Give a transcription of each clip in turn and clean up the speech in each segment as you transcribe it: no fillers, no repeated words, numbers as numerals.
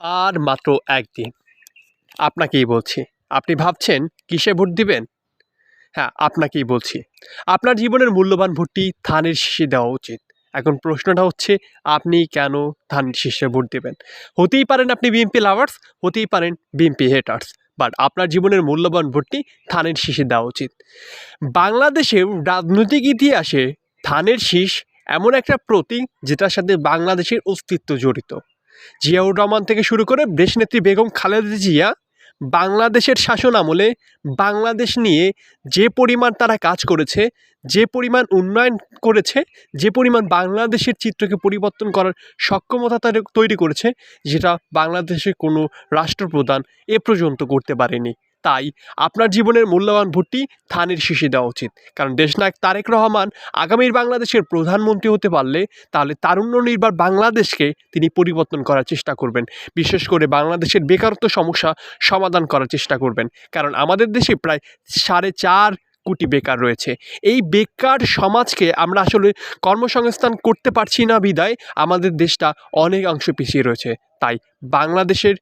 আর মাত্র একদিন। আপনাকেই বলছি। আপনি ভাবছেন কিসে ভোট দিবেন? হ্যাঁ, আপনাকেই বলছি। আপনার জীবনের মূল্যবান ভোটটি ধানের শীষে দেওয়া উচিত। এখন প্রশ্নটা হচ্ছে আপনি কেন ধানের শীষে ভোট দিবেন? হতেই পারেন আপনি বিএনপি লাভার্স, হতেই পারেন বিএনপি হেটার্স। বাট আপনার জীবনের মূল্যবান ভোটটি ধানের শীষে দেওয়া উচিত। বাংলাদেশের রাজনৈতিক ইতিহাসে ধানের শীষ এমন একটা প্রতীক যেটার সাথে বাংলাদেশের অস্তিত্ব জড়িত। জিয়াউর রহমান থেকে শুরু করে দেশনেত্রী বেগম খালেদা জিয়া বাংলাদেশের শাসন আমলে বাংলাদেশ নিয়ে যে পরিমাণ তারা কাজ করেছে, যে পরিমাণ উন্নয়ন করেছে, যে পরিমাণ বাংলাদেশের চিত্রকে পরিবর্তন করার সক্ষমতা তারা তৈরি করেছে, যেটা বাংলাদেশের কোনো রাষ্ট্রপ্রধান এ পর্যন্ত করতে পারেনি। তাই আপনার জীবনের মূল্যবান ভোটটি ধানের শীষে দেওয়া উচিত। কারণ দেশনায়ক তারেক রহমান আগামীর বাংলাদেশের প্রধানমন্ত্রী হতে পারলে তাহলে তারুণ্য নির্ভর বাংলাদেশকে তিনি পরিবর্তন করার চেষ্টা করবেন। বিশেষ করে বাংলাদেশের বেকারত্ব সমস্যা সমাধান করার চেষ্টা করবেন। কারণ আমাদের দেশে প্রায় 4.5 কোটি বেকার রয়েছে। এই বেকার সমাজকে আমরা আসলে কর্মসংস্থান করতে পারছি না বিধায় আমাদের দেশটা অনেকাংশে পিছিয়ে রয়েছে। তাই বাংলাদেশের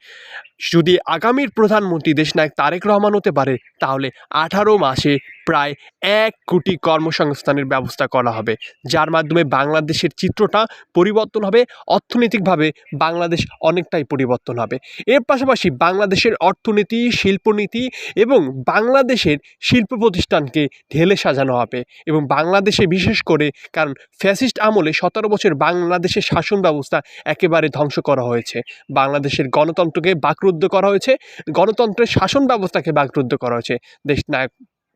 যদি আগামীর প্রধানমন্ত্রী দেশনায়ক তারেক রহমান হতে পারে তাহলে 18 মাসে প্রায় 1 কোটি কর্মসংস্থানের ব্যবস্থা করা হবে, যার মাধ্যমে বাংলাদেশের চিত্রটা পরিবর্তন হবে। অর্থনৈতিকভাবে বাংলাদেশ অনেকটাই পরিবর্তন হবে। এর পাশাপাশি বাংলাদেশের অর্থনীতি, শিল্পনীতি এবং বাংলাদেশের শিল্প প্রতিষ্ঠানকে ঢেলে সাজানো হবে। এবং বাংলাদেশে বিশেষ করে, কারণ ফ্যাসিস্ট আমলে 17 বছর বাংলাদেশের শাসন ব্যবস্থা একেবারে ধ্বংস করা হয়েছে, বাংলাদেশের গণতন্ত্রকে বাকরুদ্ধ করা হয়েছে, গণতন্ত্রের শাসন ব্যবস্থাকে বাকরুদ্ধ করা হয়েছে। দেশনায়ক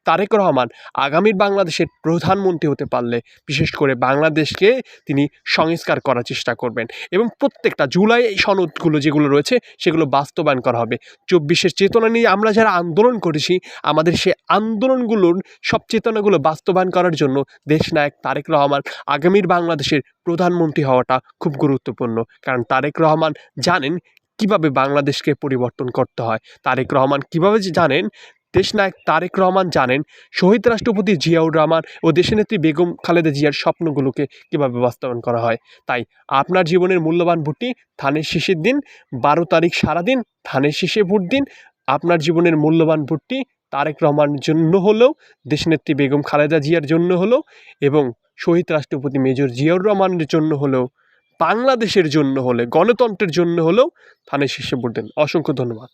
তারেক রহমান আগামীর বাংলাদেশের প্রধানমন্ত্রী হতে পারলে বিশেষ করে বাংলাদেশকে তিনি সংস্কার করার চেষ্টা করবেন এবং প্রত্যেকটা জুলাই সনদগুলো যেগুলো রয়েছে সেগুলো বাস্তবায়ন করা হবে। 24-এর চেতনা নিয়ে আমরা যারা আন্দোলন করেছি, আমাদের সে আন্দোলনগুলোর সব চেতনাগুলো বাস্তবায়ন করার জন্য দেশনায়ক তারেক রহমান আগামীর বাংলাদেশের প্রধানমন্ত্রী হওয়াটা খুব গুরুত্বপূর্ণ। কারণ তারেক রহমান জানেন কিভাবে বাংলাদেশকে পরিবর্তন করতে হয়। তারেক রহমান কিভাবে জানেন, দেশনায়ক তারেক রহমান জানেন শহীদ রাষ্ট্রপতি জিয়াউর রহমান ও দেশনেত্রী বেগম খালেদা জিয়ার স্বপ্নগুলোকে কীভাবে বাস্তবায়ন করা হয়। তাই আপনার জীবনের মূল্যবান ভোটটি ধানের শীষের দিন 12 তারিখ সারাদিন ধানের শীষে ভোট দিন। আপনার জীবনের মূল্যবান ভোটটি তারেক রহমানের জন্য হলেও, দেশনেত্রী বেগম খালেদা জিয়ার জন্য হলেও এবং শহীদ রাষ্ট্রপতি মেজর জিয়াউর রহমানের জন্য হলেও, বাংলাদেশের জন্য হলে, গণতন্ত্রের জন্য হলেও ধানের শীষে ভোট দেন। অসংখ্য ধন্যবাদ।